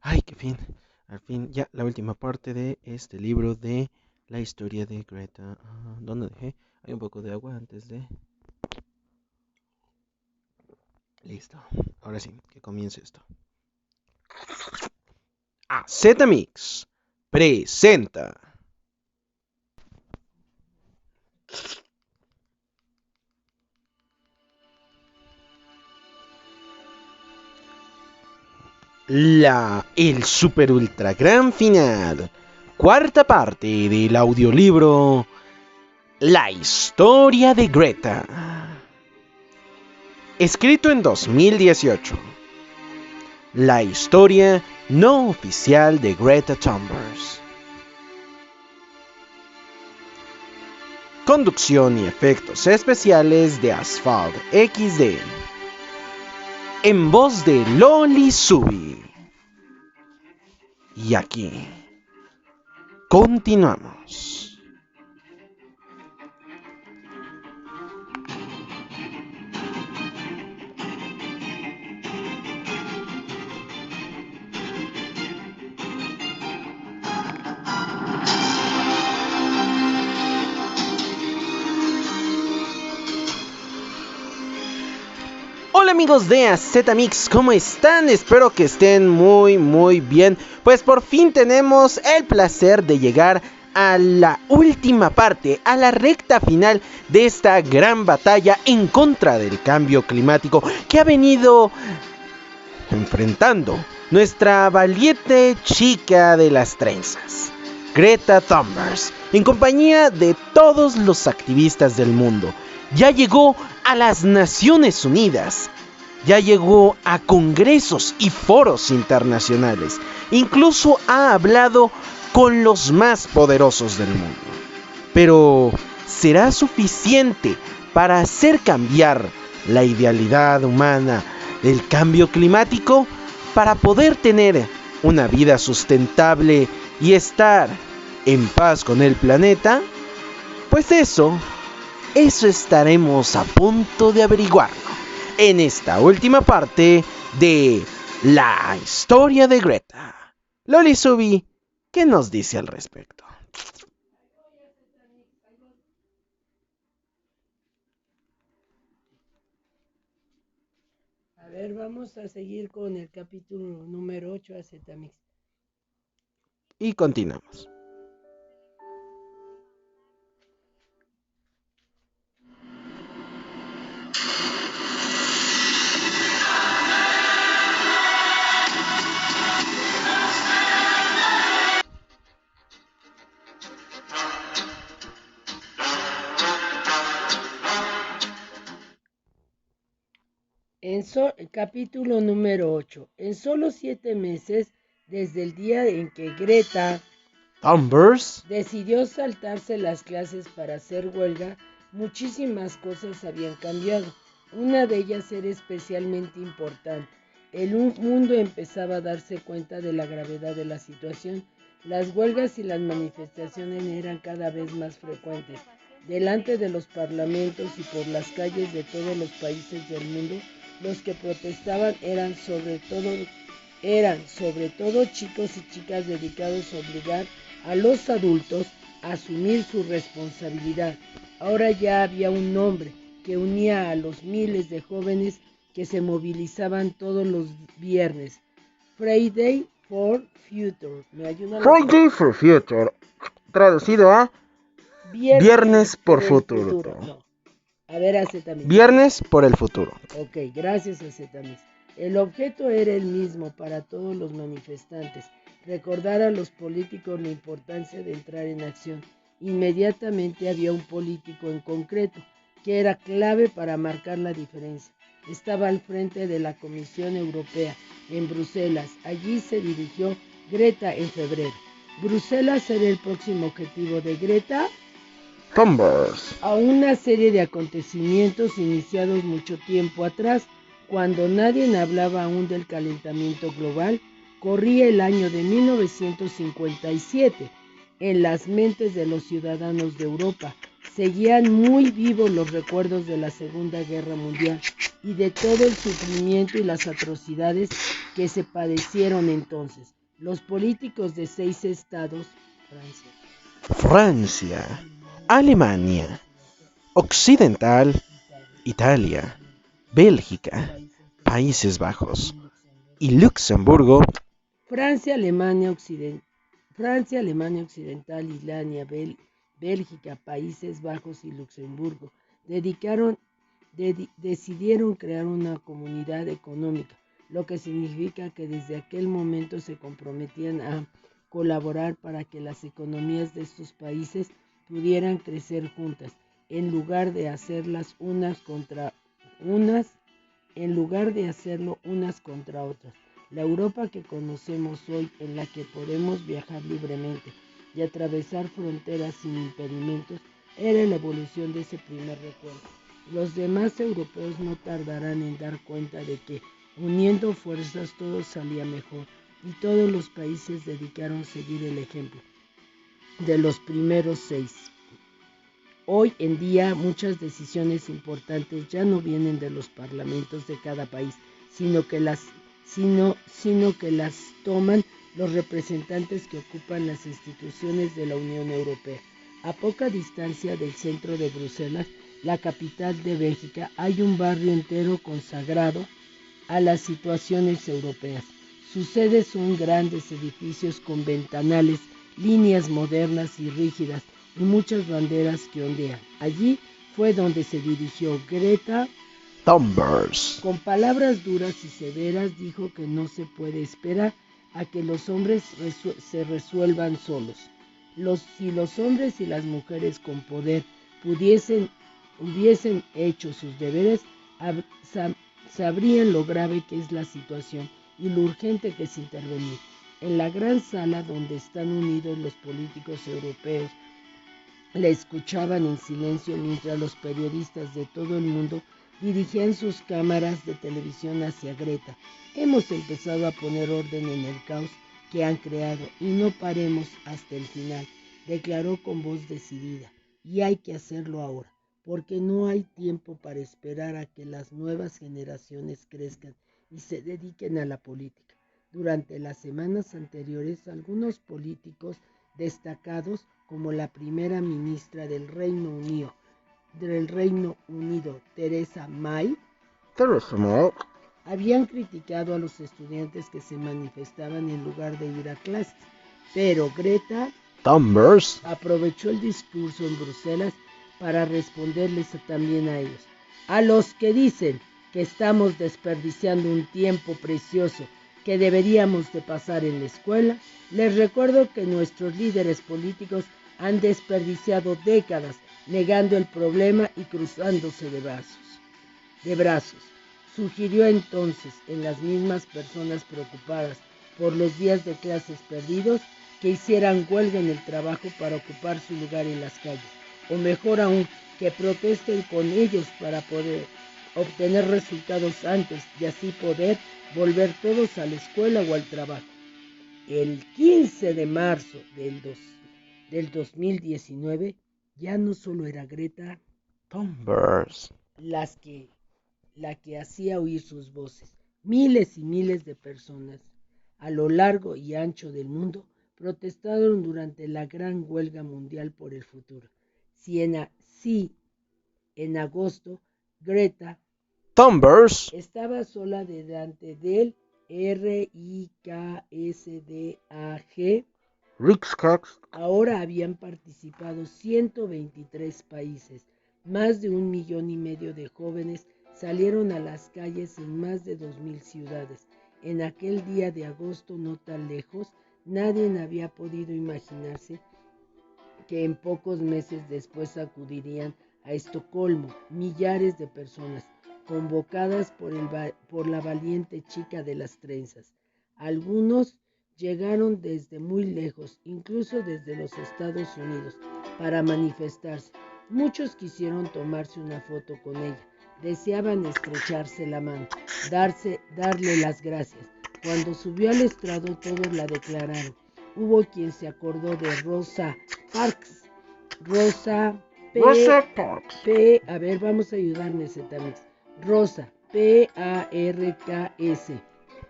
Ay, qué fin. Al fin, ya la última parte de este libro de la historia de Greta. ¿Dónde dejé? Hay un poco de agua antes de... Listo. Ahora sí, que comience esto. Zetamix presenta el super ultra gran final. Cuarta parte del audiolibro La historia de Greta. Escrito en 2018. La historia no oficial de Greta Thunberg. Conducción y efectos especiales de Asphalt XD. En voz de Loli Subi. Y aquí continuamos. Hola amigos de AZMix, ¿cómo están? Espero que estén muy bien. Pues por fin tenemos el placer de llegar a la última parte, a la recta final de esta gran batalla en contra del cambio climático que ha venido enfrentando nuestra valiente chica de las trenzas, Greta Thunberg, en compañía de todos los activistas del mundo. Ya llegó a las Naciones Unidas, ya llegó a congresos y foros internacionales, incluso ha hablado con los más poderosos del mundo. Pero, ¿será suficiente para hacer cambiar la idealidad humana del cambio climático? Para poder tener una vida sustentable y estar en paz con el planeta? Pues eso estaremos a punto de averiguarlo en esta última parte de la historia de Greta. Loli Subi, ¿qué nos dice al respecto? A ver, vamos a seguir con el capítulo número 8 a Zetamix. Y continuamos. Capítulo número 8. En solo 7 meses, desde el día en que Greta Thunberg decidió saltarse las clases para hacer huelga, muchísimas cosas habían cambiado. Una de ellas era especialmente importante. El mundo empezaba a darse cuenta de la gravedad de la situación. Las huelgas y las manifestaciones eran cada vez más frecuentes. Delante de los parlamentos y por las calles de todos los países del mundo, los que protestaban eran sobre todo chicos y chicas dedicados a obligar a los adultos a asumir su responsabilidad. Ahora ya había un nombre que unía a los miles de jóvenes que se movilizaban todos los viernes. Friday for Future. ¿Me ayudan? Friday for Future, traducido a Viernes por Futuro. No. A ver, Acetamis. Viernes por el futuro. Ok, gracias, Acetamis. El objeto era el mismo para todos los manifestantes: recordar a los políticos la importancia de entrar en acción. Inmediatamente había un político en concreto que era clave para marcar la diferencia. Estaba al frente de la Comisión Europea en Bruselas. Allí se dirigió Greta en febrero. ¿Bruselas era el próximo objetivo de Greta? Thunberg. A una serie de acontecimientos iniciados mucho tiempo atrás, cuando nadie hablaba aún del calentamiento global. Corría el año de 1957. En las mentes de los ciudadanos de Europa seguían muy vivos los recuerdos de la Segunda Guerra Mundial. y de todo el sufrimiento y las atrocidades que se padecieron entonces. Los políticos de 6 estados, Francia, Alemania, Occidental, Italia, Bélgica, Países Bajos y Luxemburgo. Francia, Alemania Occidental, Islandia, Bélgica, Países Bajos y Luxemburgo decidieron crear una comunidad económica, lo que significa que desde aquel momento se comprometían a colaborar para que las economías de estos países pudieran crecer juntas, en lugar de hacerlo unas contra otras. La Europa que conocemos hoy, en la que podemos viajar libremente y atravesar fronteras sin impedimentos, era la evolución de ese primer recuerdo. Los demás europeos no tardarán en dar cuenta de que, uniendo fuerzas, todo salía mejor, y todos los países dedicaron a seguir el ejemplo de los primeros 6. Hoy en día muchas decisiones importantes ya no vienen de los parlamentos de cada país, sino que las toman los representantes que ocupan las instituciones de la Unión Europea. A poca distancia del centro de Bruselas, la capital de Bélgica, hay un barrio entero consagrado a las situaciones europeas. Sus sedes son grandes edificios con ventanales, líneas modernas y rígidas, y muchas banderas que ondean. Allí fue donde se dirigió Greta Thunberg. Con palabras duras y severas dijo que no se puede esperar a que los hombres se resuelvan solos. Si los hombres y las mujeres con poder hubiesen hecho sus deberes, sabrían lo grave que es la situación y lo urgente que es intervenir. En la gran sala donde están unidos los políticos europeos, le escuchaban en silencio mientras los periodistas de todo el mundo dirigían sus cámaras de televisión hacia Greta. Hemos empezado a poner orden en el caos que han creado y no paremos hasta el final, declaró con voz decidida. Y hay que hacerlo ahora, porque no hay tiempo para esperar a que las nuevas generaciones crezcan y se dediquen a la política. Durante las semanas anteriores, algunos políticos destacados, como la primera ministra del Reino Unido, Theresa May, habían criticado a los estudiantes que se manifestaban en lugar de ir a clases, pero Greta Thunberg aprovechó el discurso en Bruselas para responderles también a ellos. A los que dicen que estamos desperdiciando un tiempo precioso que deberíamos de pasar en la escuela, les recuerdo que nuestros líderes políticos han desperdiciado décadas negando el problema y cruzándose de brazos. Sugirió entonces en las mismas personas preocupadas por los días de clases perdidos que hicieran huelga en el trabajo para ocupar su lugar en las calles, o mejor aún, que protesten con ellos para poder obtener resultados antes y así poder volver todos a la escuela o al trabajo. El 15 de marzo del 2019 ya no solo era Greta Thunberg la que hacía oír sus voces. Miles y miles de personas a lo largo y ancho del mundo protestaron durante la gran huelga mundial por el futuro. Si en agosto Greta Thunberg estaba sola delante del RIKSDAG, ahora habían participado 123 países. Más de 1,5 millones de jóvenes salieron a las calles en más de 2,000 ciudades. En aquel día de agosto no tan lejos, nadie había podido imaginarse que en pocos meses después acudirían a Estocolmo millares de personas, convocadas por la valiente chica de las trenzas. Algunos llegaron desde muy lejos, incluso desde los Estados Unidos, para manifestarse. Muchos quisieron tomarse una foto con ella, deseaban estrecharse la mano, darle las gracias. Cuando subió al estrado todos la declararon. Hubo quien se acordó de Rosa Parks. Rosa Parks. A ver, vamos a ayudarnos también. Rosa Parks.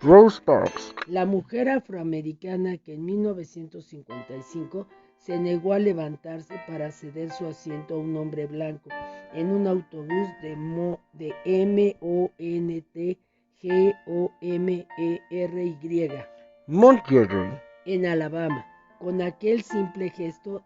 Rose Parks. La mujer afroamericana que en 1955 se negó a levantarse para ceder su asiento a un hombre blanco en un autobús de Montgomery. En Alabama. Con aquel simple gesto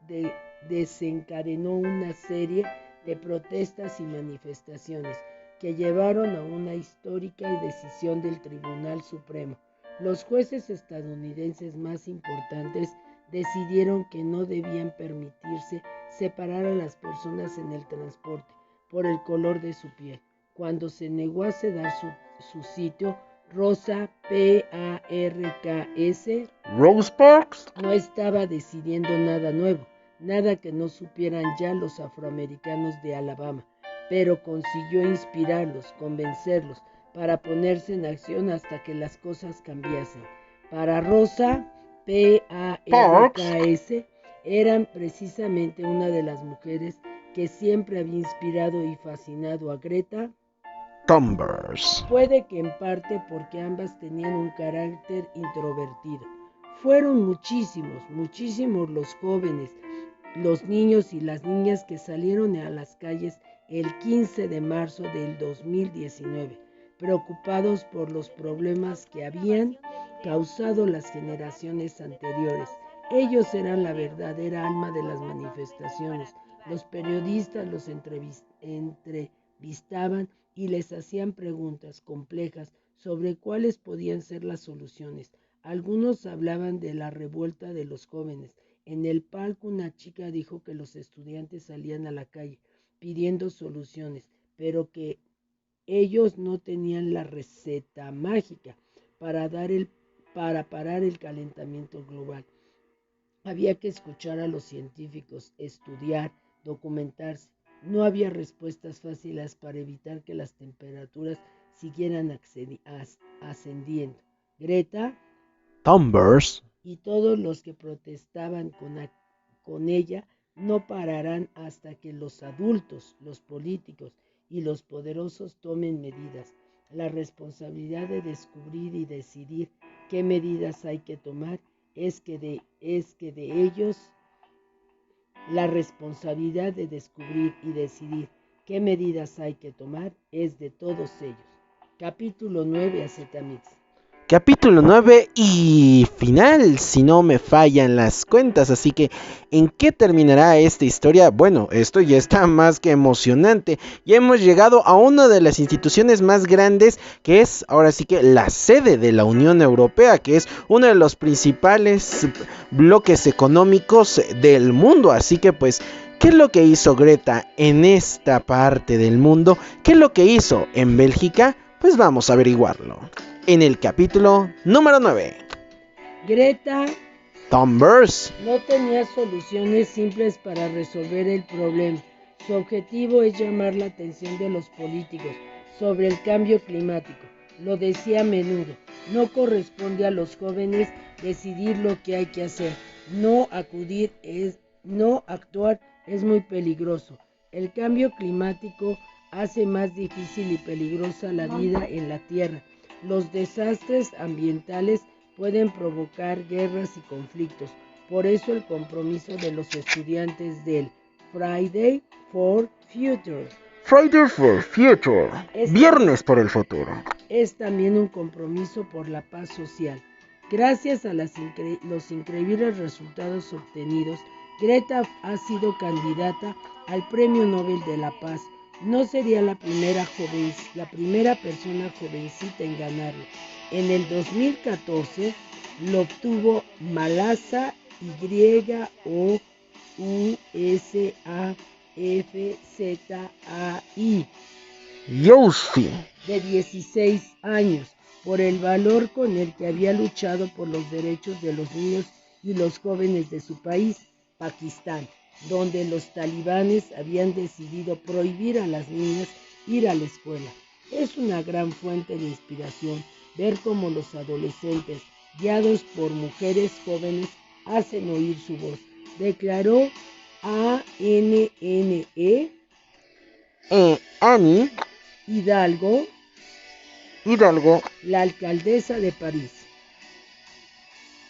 desencadenó una serie de protestas y manifestaciones que llevaron a una histórica decisión del Tribunal Supremo. Los jueces estadounidenses más importantes decidieron que no debían permitirse separar a las personas en el transporte por el color de su piel. Cuando se negó a ceder su sitio, Rosa Parks Rose Parks no estaba decidiendo nada nuevo, nada que no supieran ya los afroamericanos de Alabama, pero consiguió inspirarlos, convencerlos, para ponerse en acción hasta que las cosas cambiasen. Para Rosa Parks eran precisamente una de las mujeres que siempre había inspirado y fascinado a Greta Thunberg. Puede que en parte porque ambas tenían un carácter introvertido. Fueron muchísimos los jóvenes, los niños y las niñas que salieron a las calles el 15 de marzo del 2019, preocupados por los problemas que habían causado las generaciones anteriores. Ellos eran la verdadera alma de las manifestaciones. Los periodistas los entrevistaban y les hacían preguntas complejas sobre cuáles podían ser las soluciones. Algunos hablaban de la revuelta de los jóvenes. En el palco una chica dijo que los estudiantes salían a la calle pidiendo soluciones, pero que ellos no tenían la receta mágica para parar el calentamiento global. Había que escuchar a los científicos, estudiar, documentarse. No había respuestas fáciles para evitar que las temperaturas siguieran ascendiendo. Greta Thunberg y todos los que protestaban con ella no pararán hasta que los adultos, los políticos y los poderosos tomen medidas. La responsabilidad de descubrir y decidir qué medidas hay que tomar es que de ellos. La responsabilidad de descubrir y decidir qué medidas hay que tomar es de todos ellos. Capítulo 9, Azetamix. Capítulo 9 y final, si no me fallan las cuentas. Así que, ¿en qué terminará esta historia? Bueno, esto ya está más que emocionante. Ya hemos llegado a una de las instituciones más grandes, que es ahora sí que la sede de la Unión Europea, que es uno de los principales bloques económicos del mundo. Así que pues, ¿qué es lo que hizo Greta en esta parte del mundo? ¿Qué es lo que hizo en Bélgica? Pues vamos a averiguarlo en el capítulo número 9. Greta Thunberg no tenía soluciones simples para resolver el problema. Su objetivo es llamar la atención de los políticos sobre el cambio climático. Lo decía a menudo, no corresponde a los jóvenes decidir lo que hay que hacer. No actuar es muy peligroso. El cambio climático hace más difícil y peligrosa la vida en la Tierra. Los desastres ambientales pueden provocar guerras y conflictos. Por eso el compromiso de los estudiantes del Friday for Future Viernes por el futuro es también un compromiso por la paz social. Gracias a los increíbles resultados obtenidos, Greta ha sido candidata al Premio Nobel de la Paz. No sería la primera persona jovencita en ganarlo. En el 2014 lo obtuvo Malasa Yousafzai, de 16 años, por el valor con el que había luchado por los derechos de los niños y los jóvenes de su país, Pakistán, donde los talibanes habían decidido prohibir a las niñas ir a la escuela. Es una gran fuente de inspiración ver cómo los adolescentes, guiados por mujeres jóvenes, hacen oír su voz, declaró Anne Annie Hidalgo, Hidalgo, la alcaldesa de París.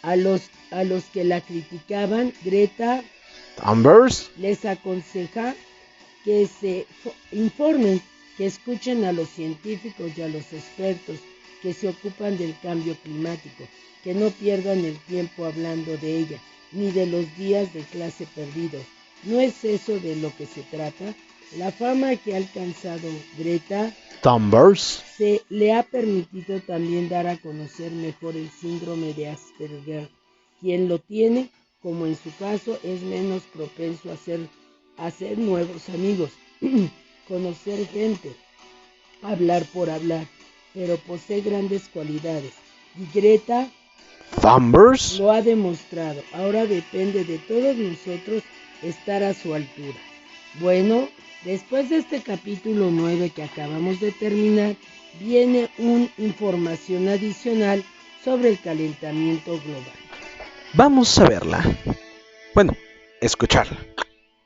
A los que la criticaban, Greta Thunberg, les aconseja que se informen, que escuchen a los científicos y a los expertos que se ocupan del cambio climático, que no pierdan el tiempo hablando de ella, ni de los días de clase perdidos. ¿No es eso de lo que se trata? La fama que ha alcanzado Greta Thunberg, se le ha permitido también dar a conocer mejor el síndrome de Asperger. Quien lo tiene, como en su caso, es menos propenso a hacer nuevos amigos, conocer gente, hablar por hablar, pero posee grandes cualidades. Y Greta Thunberg, lo ha demostrado. Ahora depende de todos nosotros estar a su altura. Bueno, después de este capítulo 9 que acabamos de terminar, viene una información adicional sobre el calentamiento global. Vamos a verla. Bueno, escucharla.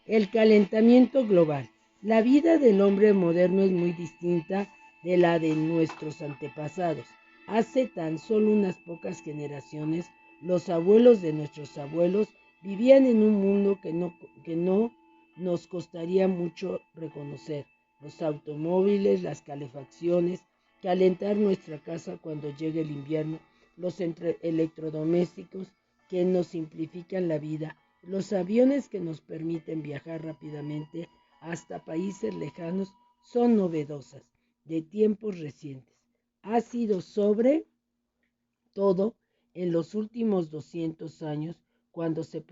El calentamiento global. La vida del hombre moderno es muy distinta de la de nuestros antepasados. Hace tan solo unas pocas generaciones, los abuelos de nuestros abuelos vivían en un mundo que no nos costaría mucho reconocer. Los automóviles, las calefacciones, calentar nuestra casa cuando llegue el invierno, los electrodomésticos que nos simplifican la vida, los aviones que nos permiten viajar rápidamente hasta países lejanos son novedosas, de tiempos recientes. Ha sido sobre todo en los últimos 200 años cuando se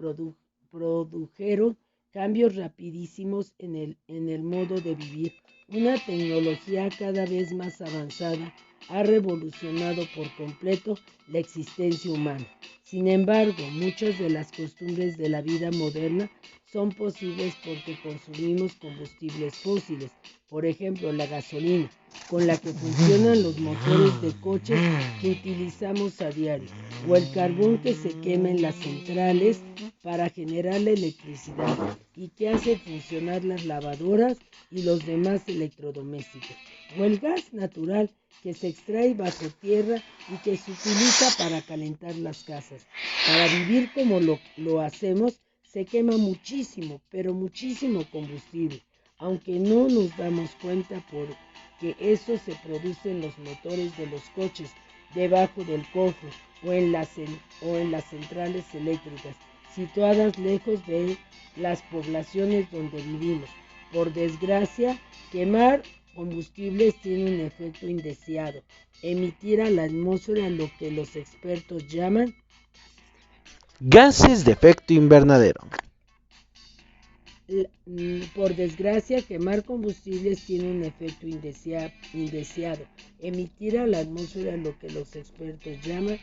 produjeron cambios rapidísimos en el modo de vivir. Una tecnología cada vez más avanzada ha revolucionado por completo la existencia humana. Sin embargo, muchas de las costumbres de la vida moderna son posibles porque consumimos combustibles fósiles, por ejemplo la gasolina, con la que funcionan los motores de coches que utilizamos a diario, o el carbón que se quema en las centrales para generar la electricidad y que hace funcionar las lavadoras y los demás electrodomésticos, o el gas natural que se extrae bajo tierra y que se utiliza para calentar las casas. Para vivir como lo hacemos, se quema muchísimo, pero muchísimo combustible, aunque no nos damos cuenta porque eso se produce en los motores de los coches, debajo del cofre o en las centrales eléctricas, situadas lejos de las poblaciones donde vivimos. Por desgracia, quemar combustibles tiene un efecto indeseado, emitir a la atmósfera lo que los expertos llaman gases de efecto invernadero. Por desgracia, quemar combustibles tiene un efecto indeseado, emitir a la atmósfera lo que los expertos llaman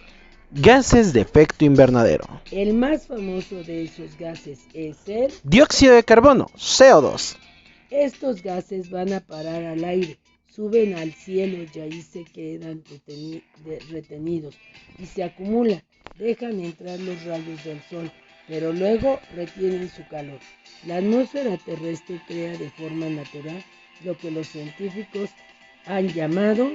gases de efecto invernadero. El más famoso de esos gases es el dióxido de carbono, CO2. Estos gases van a parar al aire, suben al cielo y ahí se quedan retenidos y se acumulan, dejan entrar los rayos del sol, pero luego retienen su calor. La atmósfera terrestre crea de forma natural lo que los científicos han llamado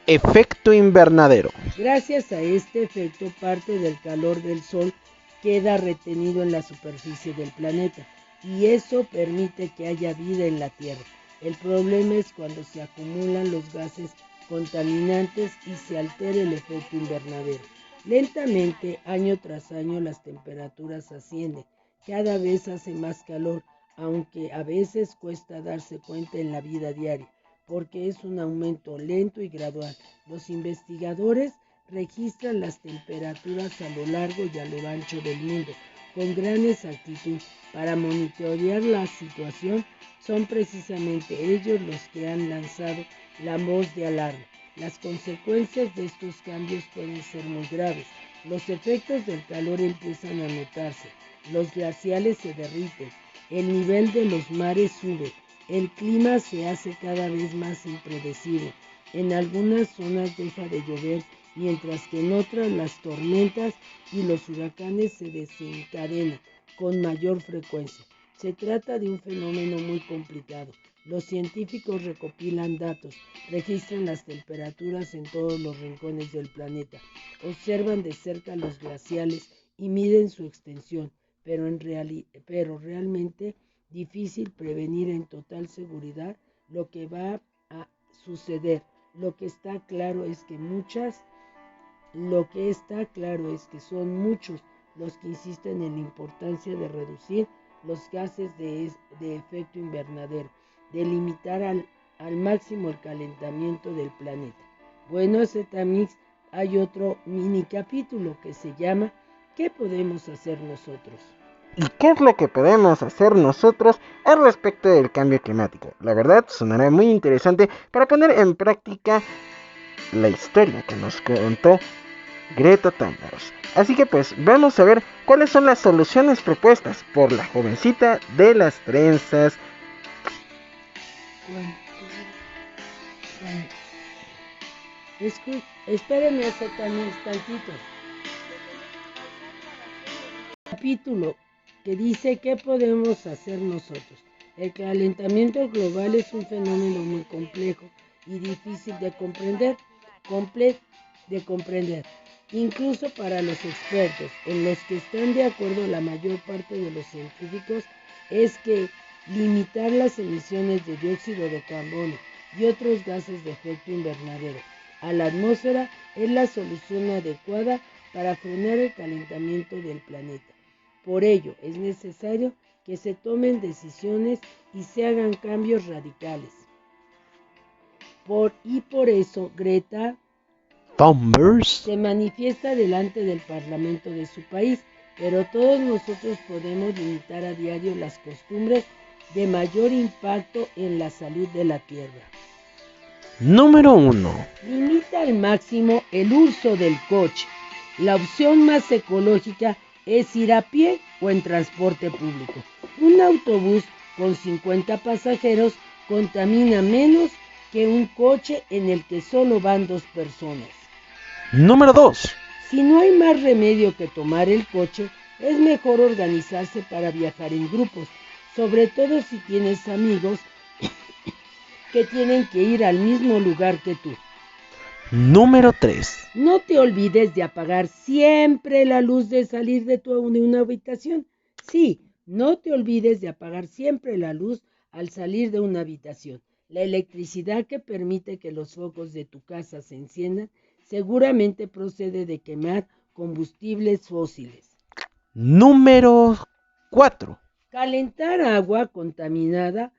efecto invernadero. Gracias a este efecto, parte del calor del sol queda retenido en la superficie del planeta y eso permite que haya vida en la Tierra. El problema es cuando se acumulan los gases contaminantes y se altera el efecto invernadero. Lentamente, año tras año, las temperaturas ascienden. Cada vez hace más calor, aunque a veces cuesta darse cuenta en la vida diaria, porque es un aumento lento y gradual. Los investigadores registran las temperaturas a lo largo y a lo ancho del mundo con gran exactitud. Para monitorear la situación, son precisamente ellos los que han lanzado la voz de alarma. Las consecuencias de estos cambios pueden ser muy graves. Los efectos del calor empiezan a notarse. Los glaciales se derriten. El nivel de los mares sube. El clima se hace cada vez más impredecible. En algunas zonas deja de llover, mientras que en otras las tormentas y los huracanes se desencadenan con mayor frecuencia. Se trata de un fenómeno muy complicado, Los científicos recopilan datos, registran las temperaturas en todos los rincones del planeta, observan de cerca los glaciales y miden su extensión, pero realmente difícil prevenir en total seguridad lo que va a suceder. Lo que está claro es que son muchos los que insisten en la importancia de reducir los gases de efecto invernadero, de limitar al máximo el calentamiento del planeta. Bueno, Zetamix, hay otro mini capítulo que se llama ¿Qué podemos hacer nosotros? ¿Y qué es lo que podemos hacer nosotros al respecto del cambio climático? La verdad, sonará muy interesante para poner en práctica la historia que nos contó Greta Thunberg. Así que pues vamos a ver cuáles son las soluciones propuestas por la jovencita de las trenzas. Espérenme hace también tantito. Capítulo que dice ¿qué podemos hacer nosotros? El calentamiento global es un fenómeno muy complejo y difícil de comprender, incluso para los expertos. En los que están de acuerdo la mayor parte de los científicos es que limitar las emisiones de dióxido de carbono y otros gases de efecto invernadero a la atmósfera es la solución adecuada para frenar el calentamiento del planeta. Por ello, es necesario que se tomen decisiones y se hagan cambios radicales. Por eso, Greta Thunberg se manifiesta delante del Parlamento de su país, pero todos nosotros podemos limitar a diario las costumbres de mayor impacto en la salud de la Tierra. Número 1. Limita al máximo el uso del coche. La opción más ecológica es ir a pie o en transporte público. Un autobús con 50 pasajeros contamina menos que un coche en el que solo van 2 personas. Número 2. Si no hay más remedio que tomar el coche, es mejor organizarse para viajar en grupos, sobre todo si tienes amigos que tienen que ir al mismo lugar que tú. Número 3. No te olvides de apagar siempre la luz de salir de una habitación. Sí, no te olvides de apagar siempre la luz al salir de una habitación. La electricidad que permite que los focos de tu casa se enciendan seguramente procede de quemar combustibles fósiles. Número 4. Calentar agua contaminada.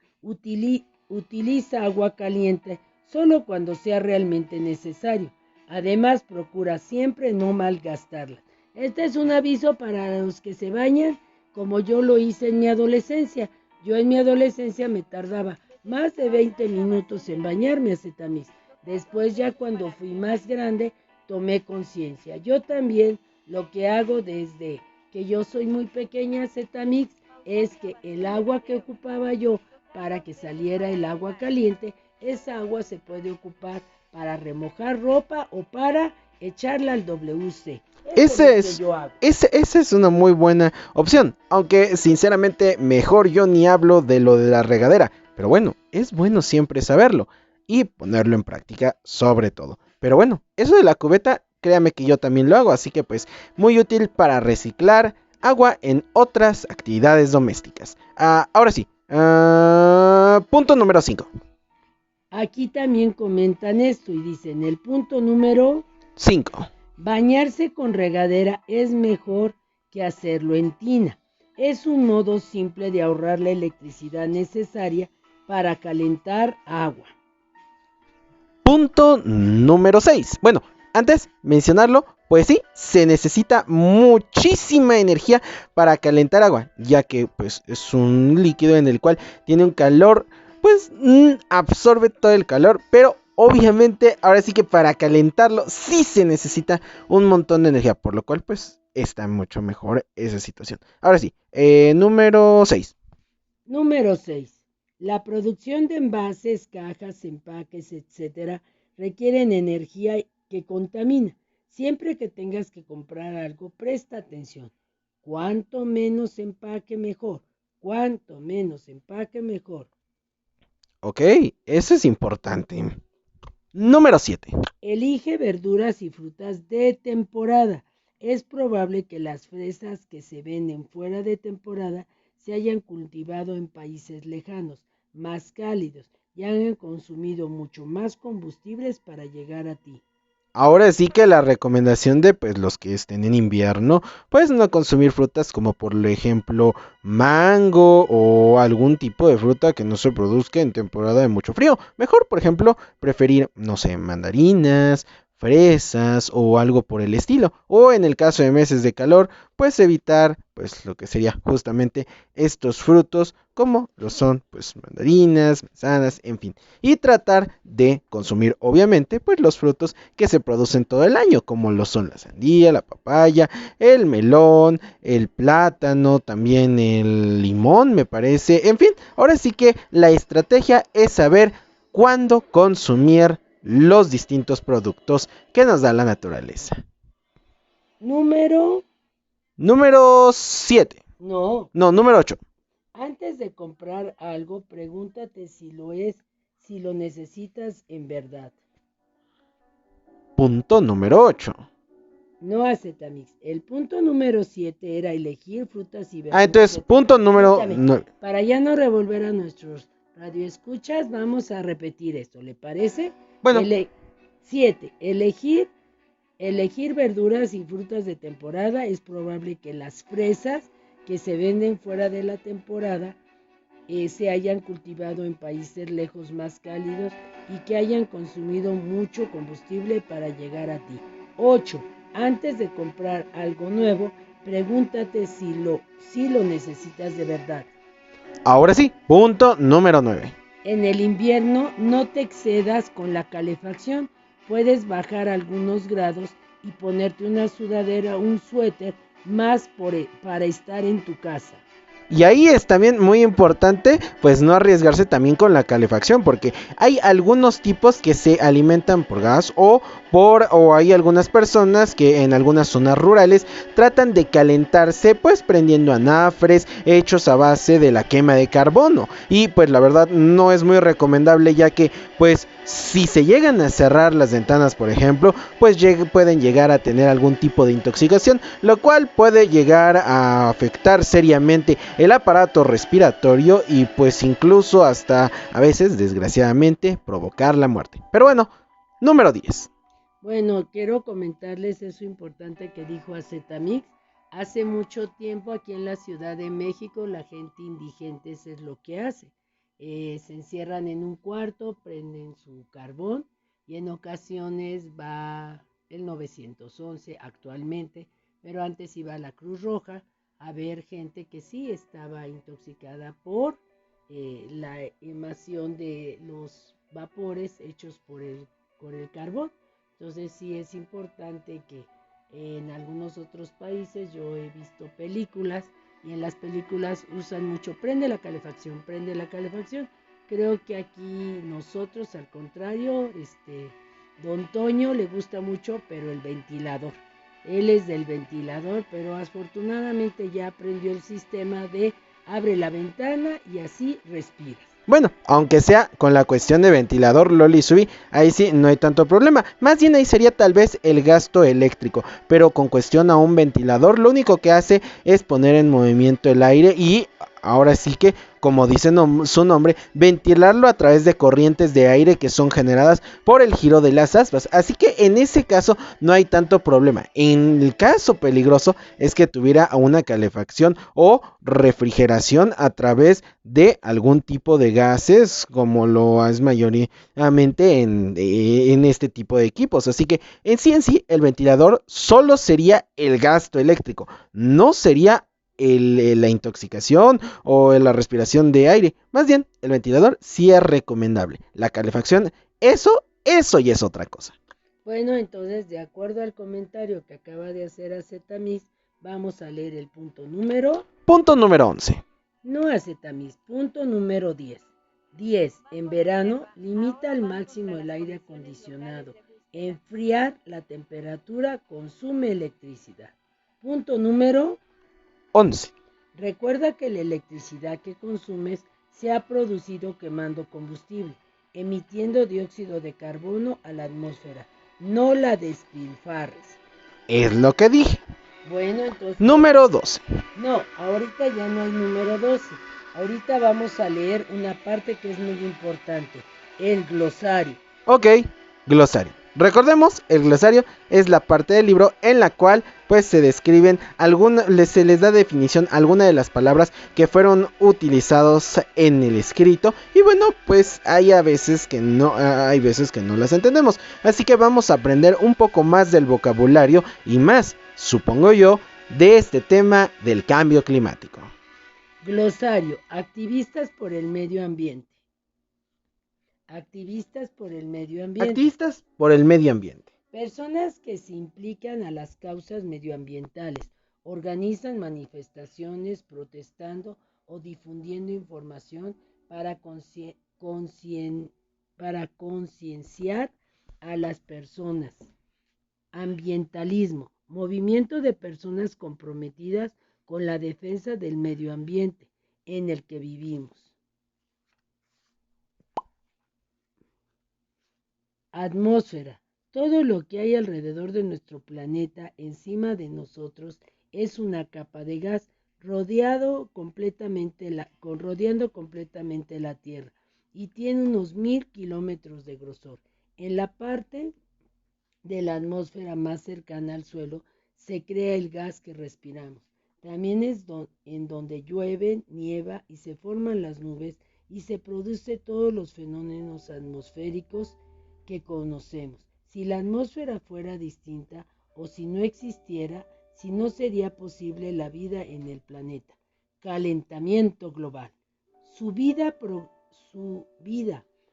Utiliza agua caliente solo cuando sea realmente necesario. Además, procura siempre no malgastarla. Este es un aviso para los que se bañan, como yo lo hice en mi adolescencia. Yo en mi adolescencia me tardaba más de 20 minutos en bañarme, Zetamix. Después, ya cuando fui más grande, tomé conciencia. Yo también lo que hago desde que yo soy muy pequeña, Zetamix, es que el agua que ocupaba yo para que saliera el agua caliente, esa agua se puede ocupar para remojar ropa o para echarla al WC. Esa es una muy buena opción, aunque sinceramente mejor yo ni hablo de lo de la regadera, pero bueno, es bueno siempre saberlo y ponerlo en práctica sobre todo. Pero bueno, eso de la cubeta, créame que yo también lo hago, así que pues muy útil para reciclar agua en otras actividades domésticas. Ahora sí, punto número 5. Aquí también comentan esto y dicen el punto número 5. Bañarse con regadera es mejor que hacerlo en tina. Es un modo simple de ahorrar la electricidad necesaria para calentar agua. Punto número 6. Bueno, antes mencionarlo, pues sí, se necesita muchísima energía para calentar agua, ya que pues es un líquido en el cual tiene un calor, pues absorbe todo el calor, pero obviamente ahora sí que para calentarlo sí se necesita un montón de energía, por lo cual pues está mucho mejor esa situación. Ahora sí, número 6. Número 6. La producción de envases, cajas, empaques, etc. requieren energía que contamina. Siempre que tengas que comprar algo, presta atención. Cuanto menos empaque, mejor. Cuanto menos empaque, mejor. Ok, eso es importante. Número 7. Elige verduras y frutas de temporada. Es probable que las fresas que se venden fuera de temporada se hayan cultivado en países lejanos, más cálidos, y hayan consumido mucho más combustibles para llegar a ti. Ahora sí que la recomendación de pues los que estén en invierno, pues no consumir frutas como por ejemplo mango o algún tipo de fruta que no se produzca en temporada de mucho frío. Mejor, por ejemplo, preferir, no sé, mandarinas, fresas o algo por el estilo. O en el caso de meses de calor, pues evitar pues lo que sería justamente estos frutos como lo son pues mandarinas, manzanas, en fin. Y tratar de consumir obviamente pues los frutos que se producen todo el año, como lo son la sandía, la papaya, el melón, el plátano, también el limón, me parece. En fin, ahora sí que la estrategia es saber cuándo consumir los distintos productos que nos da la naturaleza. Número... Número 7. No. No, número 8. Antes de comprar algo, pregúntate si lo es, si lo necesitas en verdad. Punto número 8. No Acetamix. El punto número 7 era elegir frutas y Ah, verduras entonces, de punto temporada. número Permítame, 9. para ya no revolver a nuestros radioescuchas, vamos a repetir esto, ¿le parece? Bueno, Ele 7. Elegir verduras y frutas de temporada. Es probable que las fresas que se venden fuera de la temporada se hayan cultivado en países lejos más cálidos y que hayan consumido mucho combustible para llegar a ti. 8. Antes de comprar algo nuevo, pregúntate si lo necesitas de verdad. ahora sí, punto número 9. En el invierno no te excedas con la calefacción. Puedes bajar algunos grados y ponerte una sudadera o un suéter más para estar en tu casa. Y ahí es también muy importante pues no arriesgarse también con la calefacción porque hay algunos tipos que se alimentan por gas o hay algunas personas que en algunas zonas rurales tratan de calentarse pues prendiendo anafres hechos a base de la quema de carbono y pues la verdad no es muy recomendable ya que pues si se llegan a cerrar las ventanas por ejemplo pues pueden llegar a tener algún tipo de intoxicación lo cual puede llegar a afectar seriamente el aparato respiratorio y pues incluso hasta a veces desgraciadamente provocar la muerte. Pero bueno, número 10. Bueno, quiero comentarles eso importante que dijo Azetamix. Hace mucho tiempo aquí en la Ciudad de México la gente indigente eso es lo que hace. Se encierran en un cuarto, prenden su carbón y en ocasiones va el 911 actualmente, pero antes iba la Cruz Roja a ver gente que sí estaba intoxicada por la emisión de los vapores hechos por el carbón. Entonces sí es importante que en algunos otros países yo he visto películas y en las películas usan mucho prende la calefacción. Creo que aquí nosotros al contrario, Don Toño le gusta mucho, pero el ventilador. Él es del ventilador, pero afortunadamente ya aprendió el sistema de abre la ventana y así respiras. Bueno, aunque sea con la cuestión de ventilador Loli Sui, ahí sí no hay tanto problema. Más bien ahí sería tal vez el gasto eléctrico. Pero con cuestión a un ventilador, lo único que hace es poner en movimiento el aire y ahora sí que, como dice su nombre, ventilarlo a través de corrientes de aire que son generadas por el giro de las aspas. Así que en ese caso no hay tanto problema. En el caso peligroso es que tuviera una calefacción o refrigeración a través de algún tipo de gases como lo es mayoritariamente en este tipo de equipos. Así que en sí el ventilador solo sería el gasto eléctrico, no sería la intoxicación o la respiración de aire. Más bien, el ventilador sí es recomendable. La calefacción, eso ya es otra cosa. Bueno, entonces, de acuerdo al comentario que acaba de hacer Acetamis, vamos a leer el punto número... Punto número 11. No Acetamis, punto número 10. 10. En verano, limita al máximo el aire acondicionado. Enfriar la temperatura consume electricidad. Punto número 11. Recuerda que la electricidad que consumes se ha producido quemando combustible, emitiendo dióxido de carbono a la atmósfera. No la despilfarres. Es lo que dije. Bueno, entonces... Número 12. No, ahorita ya no hay número 12. Ahorita vamos a leer una parte que es muy importante, el glosario. Ok, glosario. Recordemos, el glosario es la parte del libro en la cual pues se describen se les da definición a alguna de las palabras que fueron utilizados en el escrito, y bueno, pues hay veces que no las entendemos. Así que vamos a aprender un poco más del vocabulario y más, supongo yo, de este tema del cambio climático. Glosario, activistas por el medio ambiente. Activistas por el medio ambiente. Activistas por el medio ambiente. Personas que se implican a las causas medioambientales, organizan manifestaciones protestando o difundiendo información para concienciar a las personas. Ambientalismo, movimiento de personas comprometidas con la defensa del medio ambiente en el que vivimos. Atmósfera. Todo lo que hay alrededor de nuestro planeta, encima de nosotros, es una capa de gas rodeando completamente la Tierra y tiene unos 1000 kilómetros de grosor. En la parte de la atmósfera más cercana al suelo se crea el gas que respiramos. También es en donde llueve, nieva y se forman las nubes y se producen todos los fenómenos atmosféricos que conocemos. Si la atmósfera fuera distinta o si no existiera, si no sería posible la vida en el planeta. Calentamiento global. Subida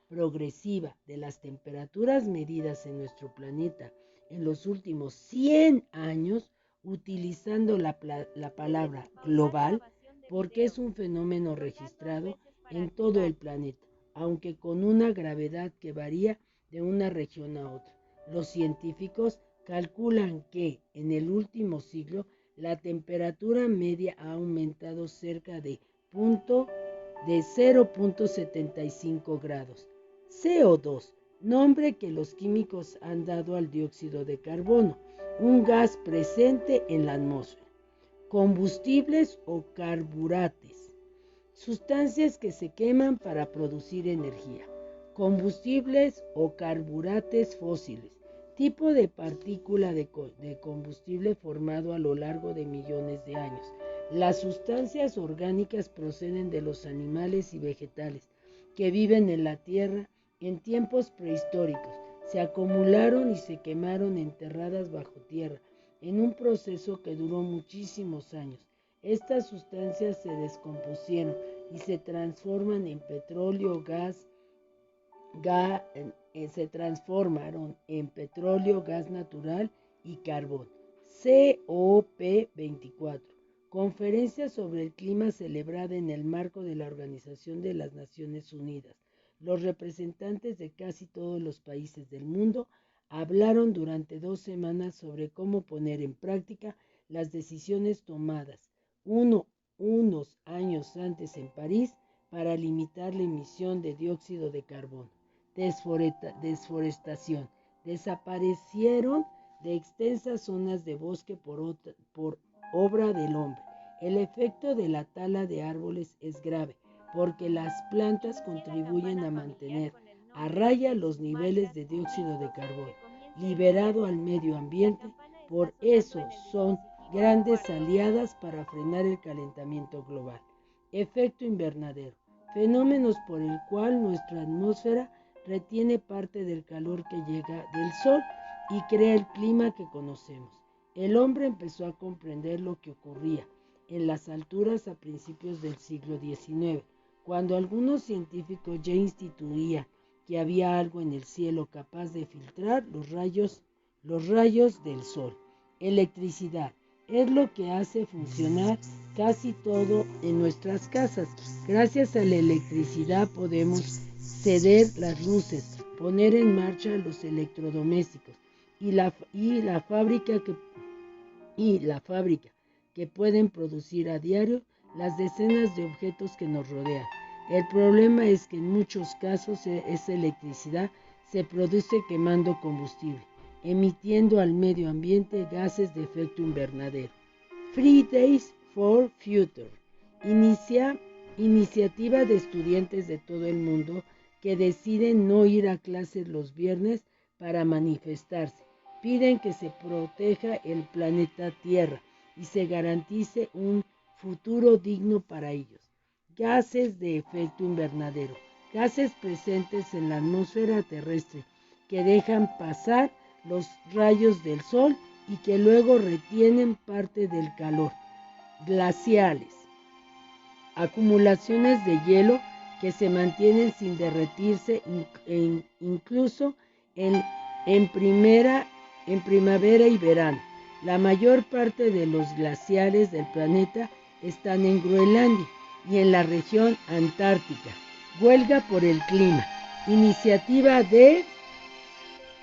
progresiva de las temperaturas medidas en nuestro planeta en los últimos 100 años, utilizando la palabra global, porque es un fenómeno registrado en todo el planeta, aunque con una gravedad que varía de una región a otra. Los científicos calculan que en el último siglo la temperatura media ha aumentado cerca de 0.75 grados. CO2, nombre que los químicos han dado al dióxido de carbono, un gas presente en la atmósfera. Combustibles o carburantes, sustancias que se queman para producir energía. Combustibles o carburantes fósiles, tipo de partícula de combustible formado a lo largo de millones de años. Las sustancias orgánicas proceden de los animales y vegetales que viven en la Tierra en tiempos prehistóricos. Se acumularon y se quemaron enterradas bajo tierra en un proceso que duró muchísimos años. Estas sustancias se descompusieron y se transformaron en petróleo, gas natural y carbón. COP24, conferencia sobre el clima celebrada en el marco de la Organización de las Naciones Unidas. Los representantes de casi todos los países del mundo hablaron durante 2 semanas sobre cómo poner en práctica las decisiones tomadas unos años antes en París para limitar la emisión de dióxido de carbono. Desforestación. Desaparecieron de extensas zonas de bosque por obra del hombre. El efecto de la tala de árboles es grave porque las plantas contribuyen a mantener a raya los niveles de dióxido de carbono liberado al medio ambiente. Por eso son grandes aliadas para frenar el calentamiento global. Efecto invernadero. Fenómenos por el cual nuestra atmósfera retiene parte del calor que llega del sol y crea el clima que conocemos. El hombre empezó a comprender lo que ocurría en las alturas a principios del siglo XIX, cuando algunos científicos ya instituían que había algo en el cielo capaz de filtrar los rayos del sol. Electricidad es lo que hace funcionar casi todo en nuestras casas. Gracias a la electricidad podemos ceder las luces, poner en marcha los electrodomésticos y la fábrica que pueden producir a diario las decenas de objetos que nos rodean. El problema es que en muchos casos esa electricidad se produce quemando combustible, emitiendo al medio ambiente gases de efecto invernadero. Fridays for Future, iniciativa de estudiantes de todo el mundo que deciden no ir a clases los viernes para manifestarse. Piden que se proteja el planeta Tierra y se garantice un futuro digno para ellos. Gases de efecto invernadero, gases presentes en la atmósfera terrestre que dejan pasar los rayos del sol y que luego retienen parte del calor. Glaciales, acumulaciones de hielo que se mantienen sin derretirse incluso en primavera y verano. La mayor parte de los glaciares del planeta están en Groenlandia y en la región antártica. Huelga por el clima. Iniciativa de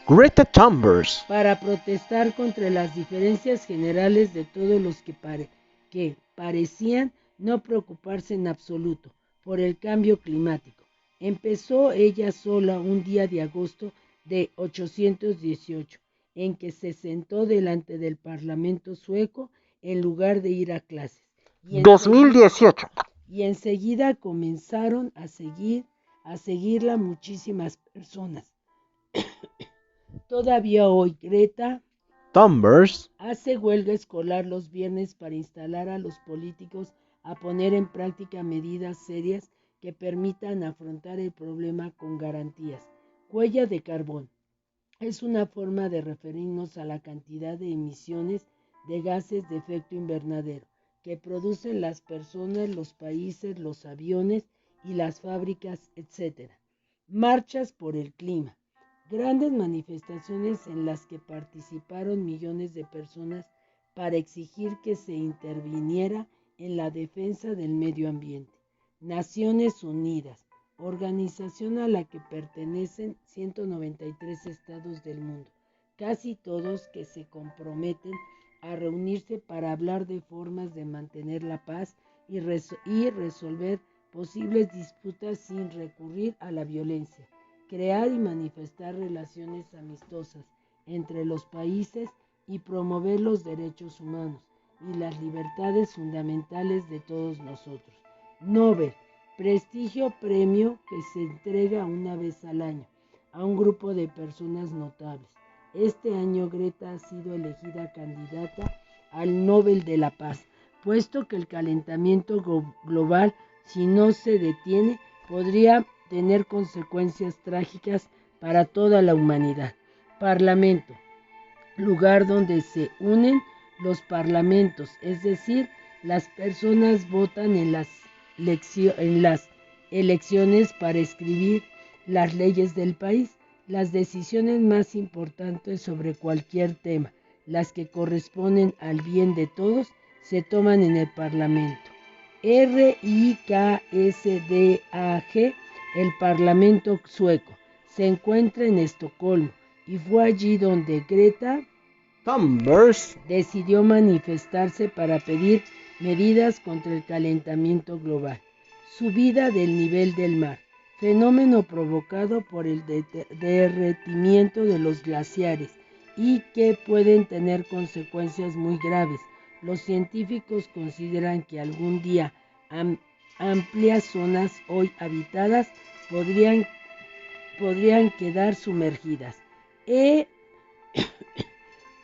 Greta Thunberg. Para protestar contra las diferencias generales de todos los que parecían no preocuparse en absoluto por el cambio climático. Empezó ella sola un día de agosto de 818, en que se sentó delante del Parlamento sueco en lugar de ir a clases. 2018. Y enseguida comenzaron a seguirla muchísimas personas. Todavía hoy Greta Thunberg hace huelga escolar los viernes para instalar a los políticos a poner en práctica medidas serias que permitan afrontar el problema con garantías. Huella de carbón. Es una forma de referirnos a la cantidad de emisiones de gases de efecto invernadero que producen las personas, los países, los aviones y las fábricas, etc. Marchas por el clima. Grandes manifestaciones en las que participaron millones de personas para exigir que se interviniera en la defensa del medio ambiente. Naciones Unidas, organización a la que pertenecen 193 estados del mundo, casi todos que se comprometen a reunirse para hablar de formas de mantener la paz y resolver posibles disputas sin recurrir a la violencia. Crear y manifestar relaciones amistosas entre los países y promover los derechos humanos y las libertades fundamentales de todos nosotros. Nobel, prestigio premio que se entrega una vez al año a un grupo de personas notables. Este año Greta ha sido elegida candidata al Nobel de la Paz, puesto que el calentamiento global, si no se detiene, podría tener consecuencias trágicas para toda la humanidad. Parlamento, lugar donde se unen los parlamentos, es decir, las personas votan en las elecciones para escribir las leyes del país. Las decisiones más importantes sobre cualquier tema, las que corresponden al bien de todos, se toman en el Parlamento. RIKSDAG, el Parlamento sueco, se encuentra en Estocolmo y fue allí donde Greta Thunberg decidió manifestarse para pedir medidas contra el calentamiento global. Subida del nivel del mar, fenómeno provocado por el derretimiento de los glaciares y que pueden tener consecuencias muy graves. Los científicos consideran que algún día amplias zonas hoy habitadas podrían quedar sumergidas.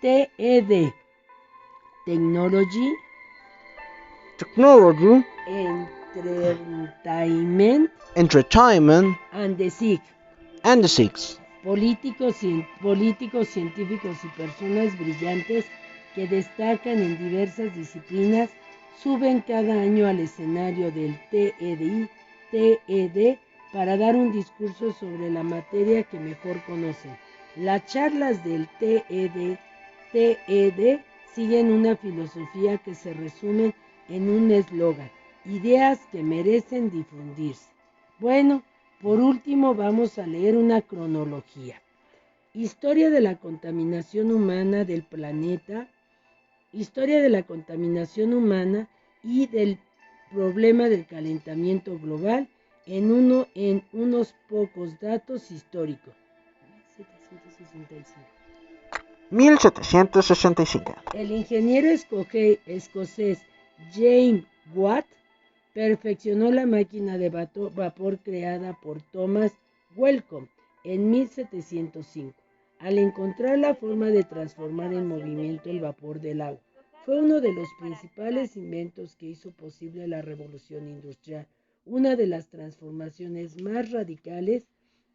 TED, Technology Entertainment and the Sick. and the Six. Políticos, científicos y personas brillantes que destacan en diversas disciplinas suben cada año al escenario del TED para dar un discurso sobre la materia que mejor conocen. Las charlas del TED siguen una filosofía que se resume en un eslogan: ideas que merecen difundirse. Bueno, por último vamos a leer una cronología. Historia de la contaminación humana del planeta, historia de la contaminación humana y del problema del calentamiento global en unos pocos datos históricos. 1765. 1765. El ingeniero escocés James Watt perfeccionó la máquina de vapor creada por Thomas Wellcome en 1705, al encontrar la forma de transformar en movimiento el vapor del agua. Fue uno de los principales inventos que hizo posible la revolución industrial, una de las transformaciones más radicales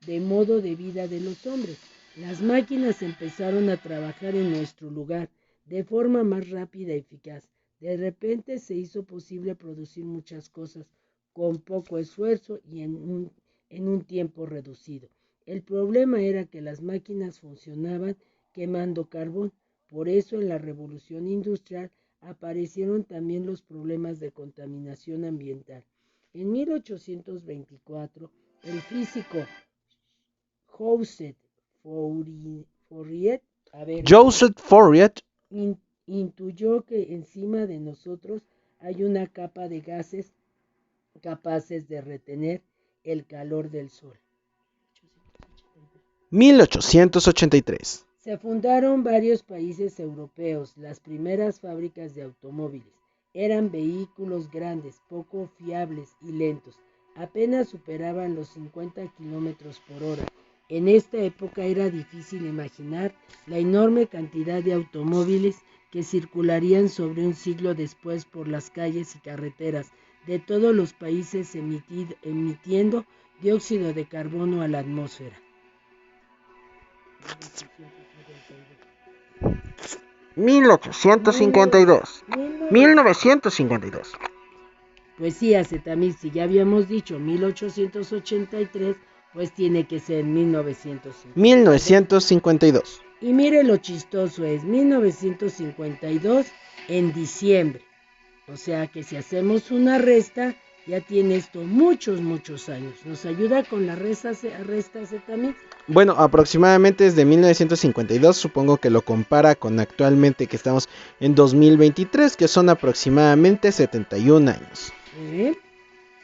de modo de vida de los hombres. Las máquinas empezaron a trabajar en nuestro lugar de forma más rápida y eficaz. De repente se hizo posible producir muchas cosas con poco esfuerzo y en un tiempo reducido. El problema era que las máquinas funcionaban quemando carbón. Por eso en la revolución industrial aparecieron también los problemas de contaminación ambiental. En 1824, el físico Joseph Fourier, Joseph Fourier intuyó que encima de nosotros hay una capa de gases capaces de retener el calor del sol. 1883. Se fundaron varios países europeos. Las primeras fábricas de automóviles eran vehículos grandes, poco fiables y lentos. Apenas superaban los 50 kilómetros por hora. En esta época era difícil imaginar la enorme cantidad de automóviles que circularían sobre un siglo después por las calles y carreteras de todos los países emitiendo dióxido de carbono a la atmósfera. 1852. 1952. Pues sí, Acetamis, si ya habíamos dicho 1883, pues tiene que ser 1952. 1952. Y mire lo chistoso, es 1952 en diciembre. O sea que si hacemos una resta, ya tiene esto muchos años. ¿Nos ayuda con la resta Acetamis? Bueno, aproximadamente desde 1952, supongo que lo compara con actualmente que estamos en 2023, que son aproximadamente 71 años.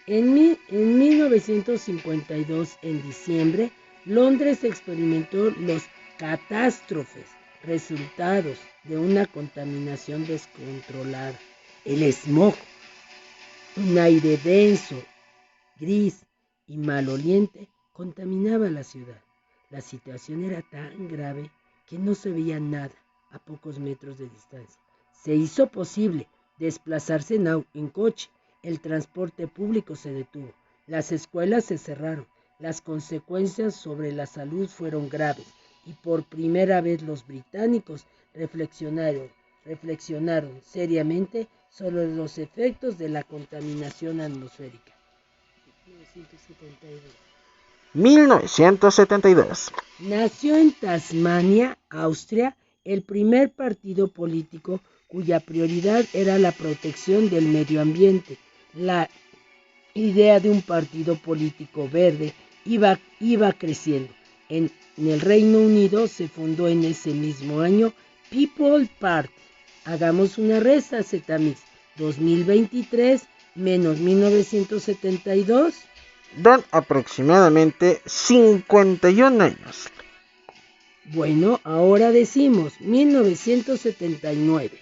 En 1952, en diciembre, Londres experimentó los catástrofes resultados de una contaminación descontrolada. El smog, un aire denso, gris y maloliente, contaminaba la ciudad. La situación era tan grave que no se veía nada a pocos metros de distancia. Se hizo posible desplazarse en coche. El transporte público se detuvo. Las escuelas se cerraron. Las consecuencias sobre la salud fueron graves y por primera vez los británicos reflexionaron seriamente sobre los efectos de la contaminación atmosférica. 1972. Nació en Tasmania, Austria, el primer partido político cuya prioridad era la protección del medio ambiente. La idea de un partido político verde iba creciendo. En el Reino Unido se fundó en ese mismo año People Party. Hagamos una resta, Acetamis. 2023 menos 1972. Dan aproximadamente 51 años. Bueno, ahora decimos 1979.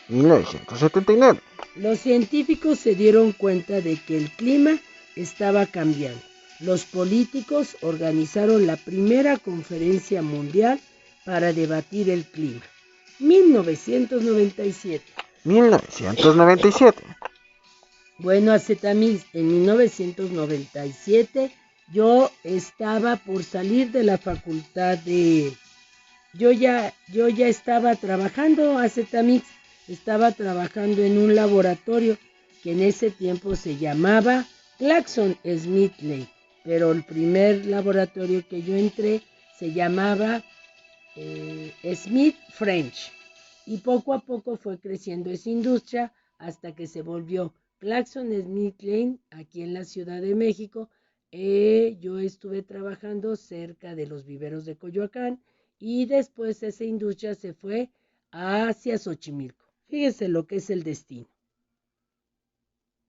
1979. Los científicos se dieron cuenta de que el clima estaba cambiando. Los políticos organizaron la primera conferencia mundial para debatir el clima. 1997. 1997. Bueno, Acetamis, en 1997 yo estaba por salir de la facultad de... Yo ya estaba trabajando, Acetamis, estaba trabajando en un laboratorio que en ese tiempo se llamaba GlaxoSmithKline, pero el primer laboratorio que yo entré se llamaba Smith French, y poco a poco fue creciendo esa industria hasta que se volvió GlaxoSmithKline aquí en la Ciudad de México. Yo estuve trabajando cerca de los viveros de Coyoacán y después esa industria se fue hacia Xochimilco. Fíjese lo que es el destino.